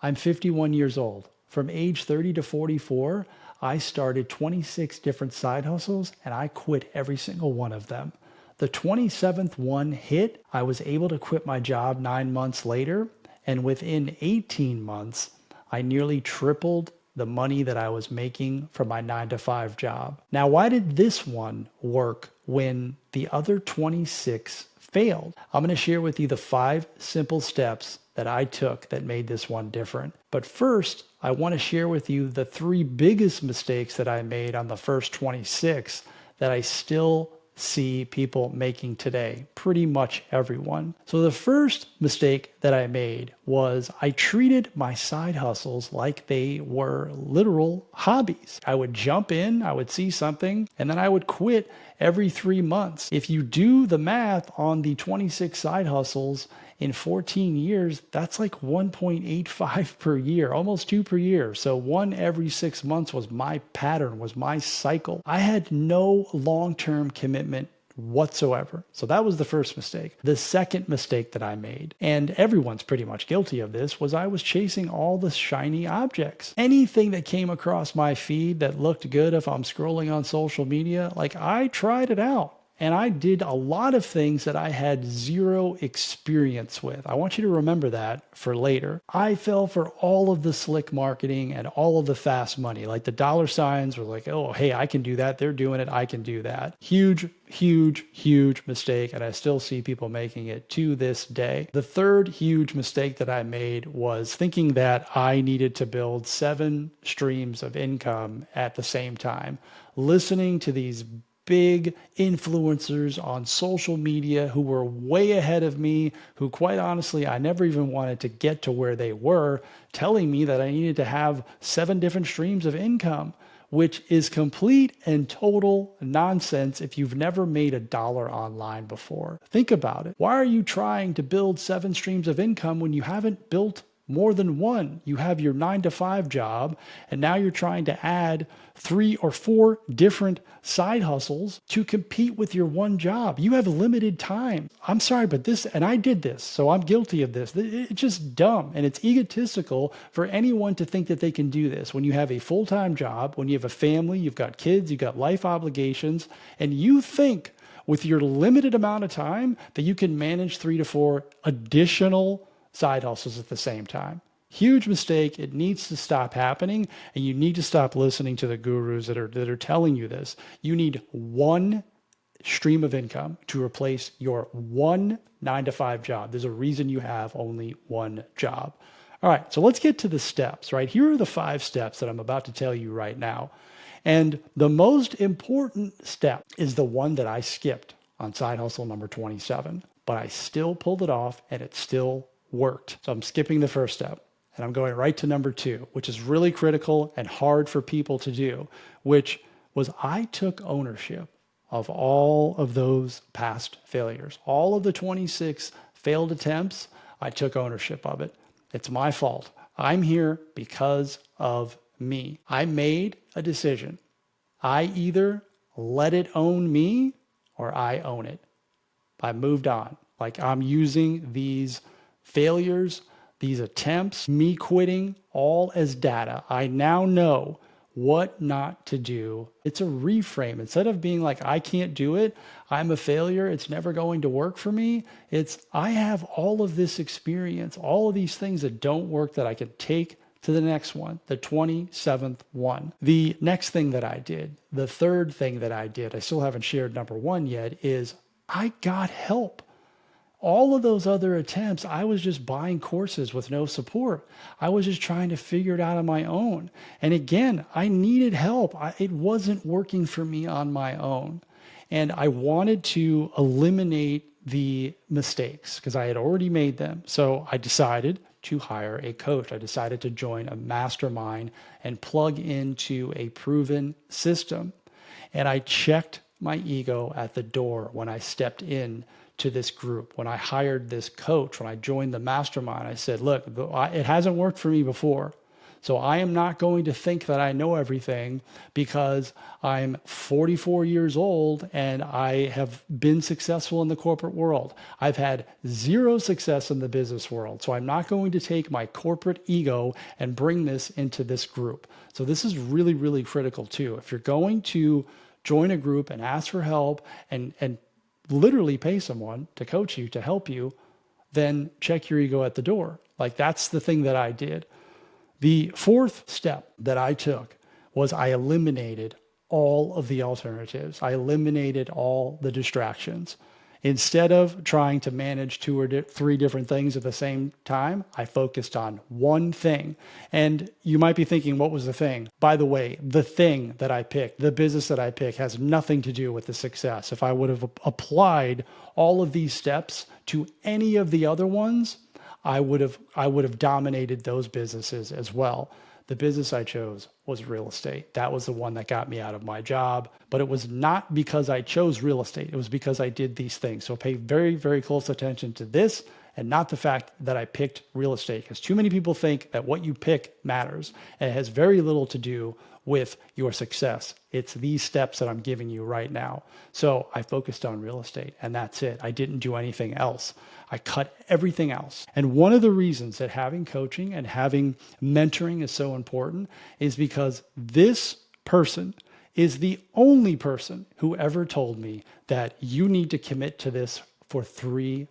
I'm 51 years old. From age 30 to 44, I started 26 different side hustles and I quit every single one of them. The 27th one hit, I was able to quit my job 9 months later, and within 18 months, I nearly tripled the money that I was making from my 9 to 5 job. Now, why did this one work when the other 26 failed? I'm going to share with you the 5 simple steps that I took that made this one different. But first, I want to share with you the 3 biggest mistakes that I made on the first 26 that I still see people making today, pretty much everyone. So the first mistake that I made was I treated my side hustles like they were literal hobbies. I would jump in, I would see something, and then I would quit every 3 months. If you do the math on the 26 side hustles in 14 years, that's like 1.85 per year, almost 2 per year. So one every 6 months was my pattern, was my cycle. I had no long-term commitment whatsoever. So that was the first mistake. The second mistake that I made, and everyone's pretty much guilty of this, was I was chasing all the shiny objects. Anything that came across my feed that looked good if I'm scrolling on social media, like I tried it out. And I did a lot of things that I had zero experience with. I want you to remember that for later. I fell for all of the slick marketing and all of the fast money. Like the dollar signs were like, oh, hey, I can do that. They're doing it. I can do that. Huge, huge, huge mistake. And I still see people making it to this day. The third huge mistake that I made was thinking that I needed to build 7 streams of income at the same time. Listening to these big influencers on social media who were way ahead of me, who quite honestly, I never even wanted to get to where they were, telling me that I needed to have 7 different streams of income, which is complete and total nonsense if you've never made $1 online before. Think about it. Why are you trying to build 7 streams of income when you haven't built more than one? You have your 9 to 5 job, and now you're trying to add 3 or 4 different side hustles to compete with your one job. You have limited time. I'm sorry, but this, and I did this, so I'm guilty of this. It's just dumb, and it's egotistical for anyone to think that they can do this. When you have a full-time job, when you have a family, you've got kids, you've got life obligations, and you think with your limited amount of time that you can manage 3 to 4 additional side hustles at the same time. Huge mistake. It needs to stop happening, and you need to stop listening to the gurus that are telling you this. You need one stream of income to replace your one 9 to 5 job. There's a reason you have only one job. All right, so let's get to the steps, right? Here are the 5 steps that I'm about to tell you right now. And the most important step is the one that I skipped on side hustle number 27, but I still pulled it off and it still worked. So I'm skipping the first step and I'm going right to number 2, which is really critical and hard for people to do, which was I took ownership of all of those past failures. All of the 26 failed attempts, I took ownership of it. It's my fault. I'm here because of me. I made a decision. I either let it own me or I own it. I moved on. Like I'm using these failures, these attempts, me quitting, all as data. I now know what not to do. It's a reframe. Instead of being like, I can't do it, I'm a failure, it's never going to work for me, it's I have all of this experience, all of these things that don't work that I can take to the next one, the 27th one. The next thing that I did, the third thing that I did, I still haven't shared number 1 yet, is I got help. All of those other attempts, I was just buying courses with no support. I was just trying to figure it out on my own. And again, I needed help. It wasn't working for me on my own. And I wanted to eliminate the mistakes because I had already made them. So I decided to hire a coach. I decided to join a mastermind and plug into a proven system. And I checked my ego at the door when I stepped in to this group. When I hired this coach, when I joined the mastermind, I said, look, it hasn't worked for me before. So I am not going to think that I know everything because I'm 44 years old and I have been successful in the corporate world. I've had zero success in the business world. So I'm not going to take my corporate ego and bring this into this group. So this is really, really critical too. If you're going to join a group and ask for help and literally pay someone to coach you, to help you, then check your ego at the door. Like that's the thing that I did. The fourth step that I took was I eliminated all of the alternatives. I eliminated all the distractions. Instead of trying to manage two or three different things at the same time, I focused on one thing. And you might be thinking, what was the thing? By the way, the thing that I picked, the business that I picked, has nothing to do with the success. If I would have applied all of these steps to any of the other ones, I would have dominated those businesses as well. The business I chose was real estate. That was the one that got me out of my job, but it was not because I chose real estate. It was because I did these things. So pay very, very close attention to this and not the fact that I picked real estate, because too many people think that what you pick matters, and it has very little to do with your success. It's these steps that I'm giving you right now. So I focused on real estate and that's it. I didn't do anything else. I cut everything else. And one of the reasons that having coaching and having mentoring is so important is because this person is the only person who ever told me that you need to commit to this for 3+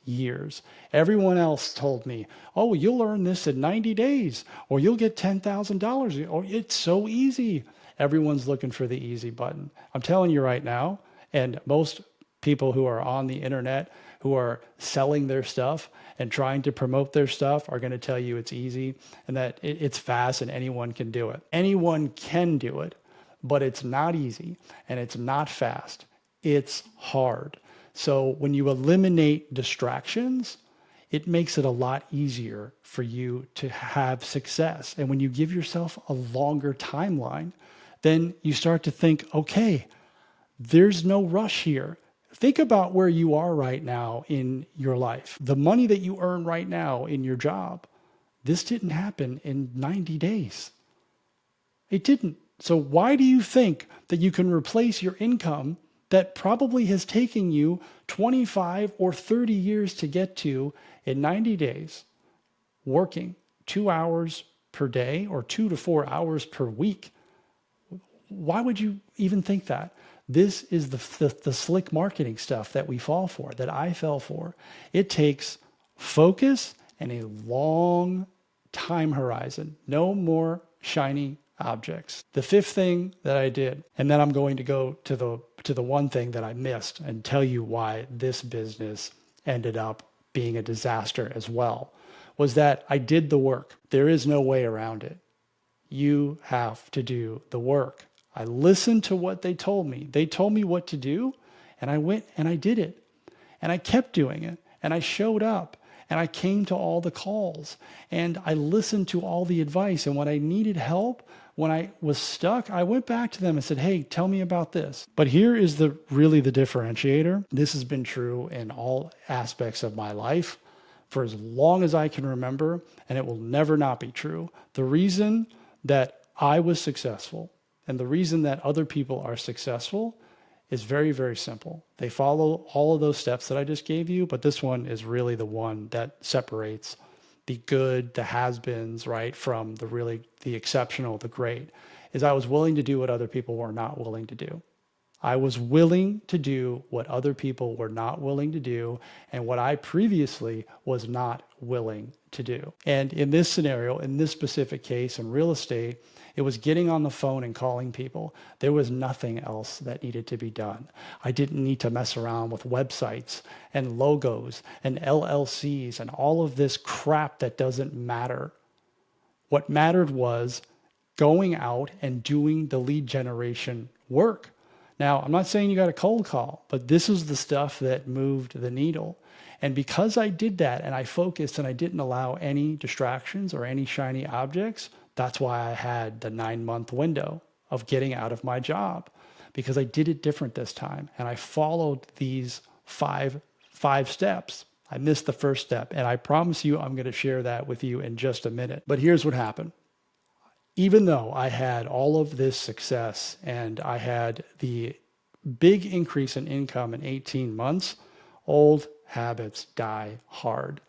years. Everyone else told me, oh, you'll earn this in 90 days, or you'll get $10,000, or it's so easy. Everyone's looking for the easy button. I'm telling you right now, and most people who are on the internet who are selling their stuff and trying to promote their stuff are going to tell you it's easy and that it's fast and anyone can do it. Anyone can do it, but it's not easy and it's not fast. It's hard. So when you eliminate distractions, it makes it a lot easier for you to have success. And when you give yourself a longer timeline, then you start to think, okay, there's no rush here. Think about where you are right now in your life. The money that you earn right now in your job, this didn't happen in 90 days. It didn't. So why do you think that you can replace your income that probably has taken you 25 or 30 years to get to in 90 days, working 2 hours per day or 2 to 4 hours per week? Why would you even think that? This is the slick marketing stuff that we fall for, that I fell for. It takes focus and a long time horizon. No more shiny objects. The fifth thing that I did, and then I'm going to go to the one thing that I missed and tell you why this business ended up being a disaster as well, was that I did the work. There is no way around it. You have to do the work. I listened to what they told me. They told me what to do, and I went and I did it. And I kept doing it, and I showed up, and I came to all the calls, and I listened to all the advice. And when I needed help, when I was stuck, I went back to them and said, hey, tell me about this. But here is really the differentiator. This has been true in all aspects of my life for as long as I can remember, and it will never not be true. The reason that I was successful and the reason that other people are successful is very, very simple. They follow all of those steps that I just gave you, but this one is really the one that separates the good, the has-beens, right, from the exceptional, the great, is I was willing to do what other people were not willing to do. I was willing to do what other people were not willing to do and what I previously was not willing to do. And in this scenario, in this specific case in real estate, it was getting on the phone and calling people. There was nothing else that needed to be done. I didn't need to mess around with websites and logos and LLCs and all of this crap that doesn't matter. What mattered was going out and doing the lead generation work. Now, I'm not saying you got a cold call, but this is the stuff that moved the needle. And because I did that and I focused and I didn't allow any distractions or any shiny objects, that's why I had the 9-month window of getting out of my job, because I did it different this time. And I followed these five steps. I missed the first step. And I promise you, I'm going to share that with you in just a minute. But here's what happened. Even though I had all of this success and I had the big increase in income in 18 months, old habits die hard.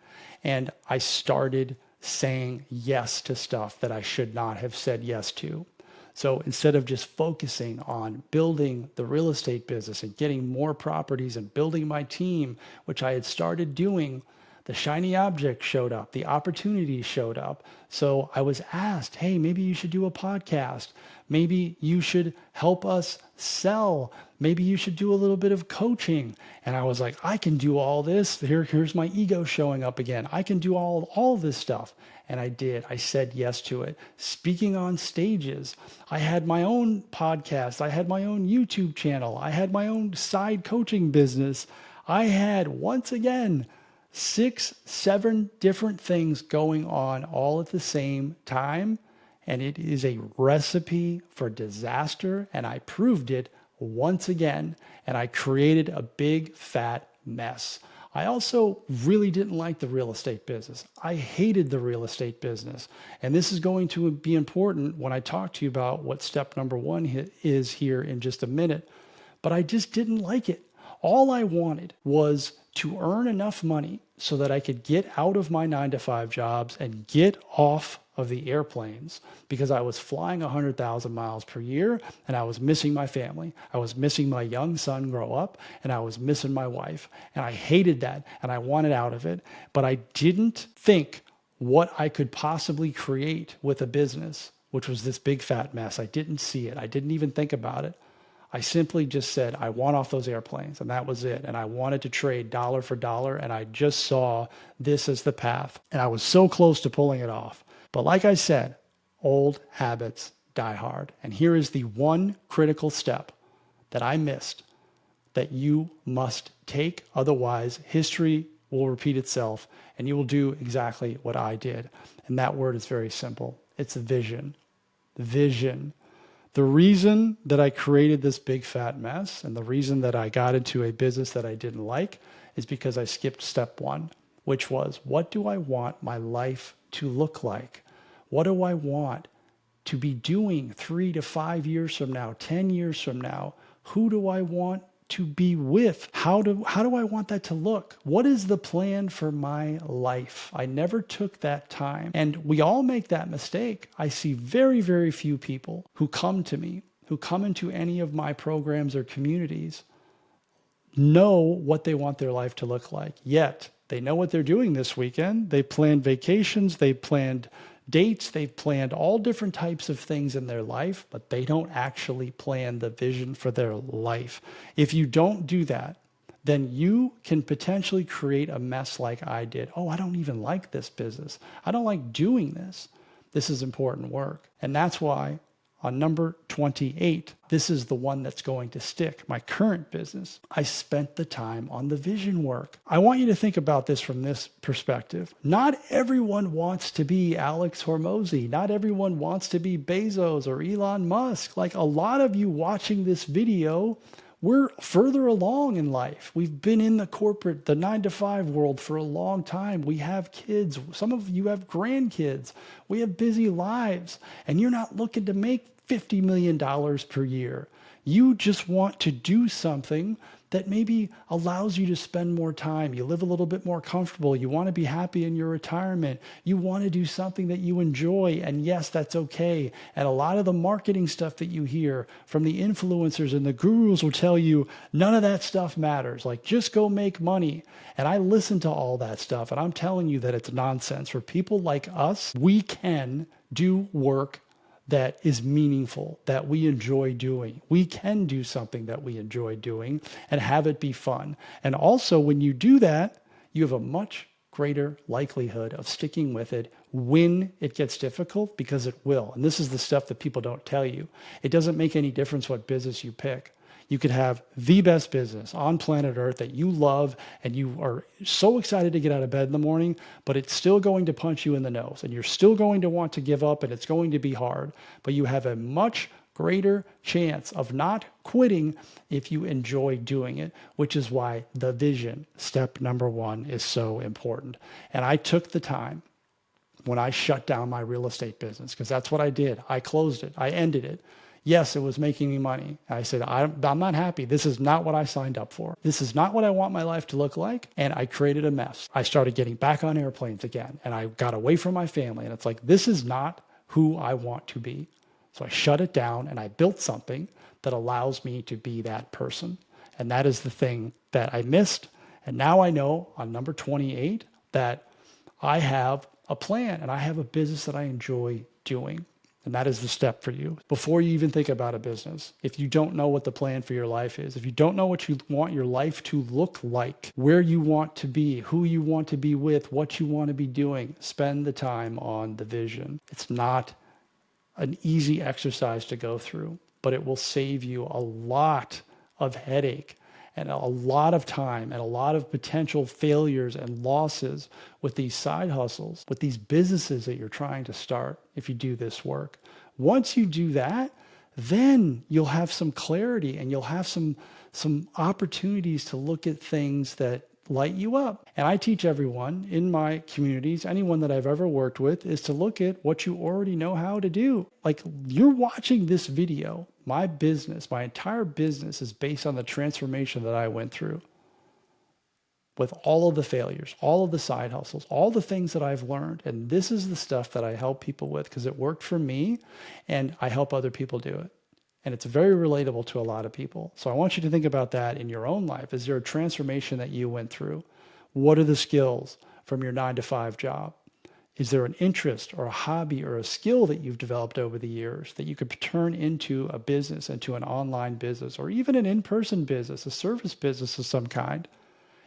And I started saying yes to stuff that I should not have said yes to. So instead of just focusing on building the real estate business and getting more properties and building my team, which I had started doing, the shiny object showed up, the opportunities showed up. So I was asked, hey, maybe you should do a podcast. Maybe you should help us sell. Maybe you should do a little bit of coaching. And I was like, I can do all this. Here's my ego showing up again. I can do all this stuff. And I did. I said yes to it. Speaking on stages. I had my own podcast. I had my own YouTube channel. I had my own side coaching business. I had, once again, 6, 7 different things going on all at the same time. And it is a recipe for disaster. And I proved it once again. And I created a big fat mess. I also really didn't like the real estate business. I hated the real estate business. And this is going to be important when I talk to you about what step number 1 is here in just a minute. But I just didn't like it. All I wanted was to earn enough money so that I could get out of my 9-to-5 jobs and get off of the airplanes, because I was flying 100,000 miles per year and I was missing my family. I was missing my young son grow up and I was missing my wife. And I hated that and I wanted out of it. But I didn't think what I could possibly create with a business, which was this big fat mess. I didn't see it. I didn't even think about it. I simply just said, I want off those airplanes, and that was it. And I wanted to trade dollar for dollar, and I just saw this as the path. And I was so close to pulling it off. But like I said, old habits die hard. And here is the one critical step that I missed that you must take. Otherwise, history will repeat itself, and you will do exactly what I did. And that word is very simple. It's vision. Vision. The reason that I created this big fat mess and the reason that I got into a business that I didn't like is because I skipped step 1, which was, what do I want my life to look like? What do I want to be doing 3 to 5 years from now, 10 years from now? Who do I want to be with? How do I want that to look? What is the plan for my life? I never took that time. And we all make that mistake. I see very, very few people who come to me, who come into any of my programs or communities, know what they want their life to look like. Yet they know what they're doing this weekend. They planned vacations. They planned dates. They've planned all different types of things in their life, but they don't actually plan the vision for their life. If you don't do that, then you can potentially create a mess like I did. Oh, I don't even like this business. I don't like doing this. This is important work. And that's why on number 28, this is the one that's going to stick. My current business, I spent the time on the vision work. I want you to think about this from this perspective. Not everyone wants to be Alex Hormozi. Not everyone wants to be Bezos or Elon Musk. Like a lot of you watching this video, we're further along in life. We've been in the 9-to-5 world for a long time. We have kids. Some of you have grandkids. We have busy lives. And you're not looking to make $50 million per year. You just want to do something that maybe allows you to spend more time. You live a little bit more comfortable. You want to be happy in your retirement. You want to do something that you enjoy. And yes, that's okay. And a lot of the marketing stuff that you hear from the influencers and the gurus will tell you none of that stuff matters. Like, just go make money. And I listen to all that stuff, and I'm telling you that it's nonsense. For people like us, we can do work that is meaningful, that we enjoy doing. We can do something that we enjoy doing and have it be fun. And also, when you do that, you have a much greater likelihood of sticking with it when it gets difficult, because it will. And this is the stuff that people don't tell you. It doesn't make any difference what business you pick. You could have the best business on planet Earth that you love and you are so excited to get out of bed in the morning, but it's still going to punch you in the nose and you're still going to want to give up and it's going to be hard. But you have a much greater chance of not quitting if you enjoy doing it, which is why the vision, step number 1, is so important. And I took the time when I shut down my real estate business, because that's what I did. I closed it. I ended it. Yes, it was making me money. I said, I'm not happy. This is not what I signed up for. This is not what I want my life to look like. And I created a mess. I started getting back on airplanes again, and I got away from my family. And it's like, this is not who I want to be. So I shut it down and I built something that allows me to be that person. And that is the thing that I missed. And now I know on number 28 that I have a plan and I have a business that I enjoy doing. And that is the step for you. Before you even think about a business, if you don't know what the plan for your life is, if you don't know what you want your life to look like, where you want to be, who you want to be with, what you want to be doing, spend the time on the vision. It's not an easy exercise to go through, but it will save you a lot of headache and a lot of time and a lot of potential failures and losses with these side hustles, with these businesses that you're trying to start if you do this work. Once you do that, then you'll have some clarity and you'll have some opportunities to look at things that light you up. And I teach everyone in my communities, anyone that I've ever worked with, is to look at what you already know how to do. Like, you're watching this video. My business, my entire business is based on the transformation that I went through with all of the failures, all of the side hustles, all the things that I've learned. And this is the stuff that I help people with because it worked for me and I help other people do it. And it's very relatable to a lot of people. So I want you to think about that in your own life. Is there a transformation that you went through? What are the skills from your 9-to-5 job? Is there an interest or a hobby or a skill that you've developed over the years that you could turn into a business, into an online business, or even an in-person business, a service business of some kind?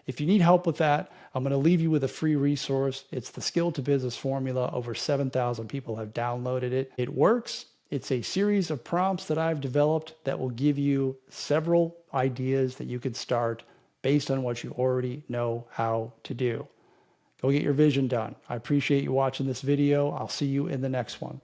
If you need help with that, I'm going to leave you with a free resource. It's the Skill to Business Formula. Over 7,000 people have downloaded it. It works. It's a series of prompts that I've developed that will give you several ideas that you could start based on what you already know how to do. Go get your vision done. I appreciate you watching this video. I'll see you in the next one.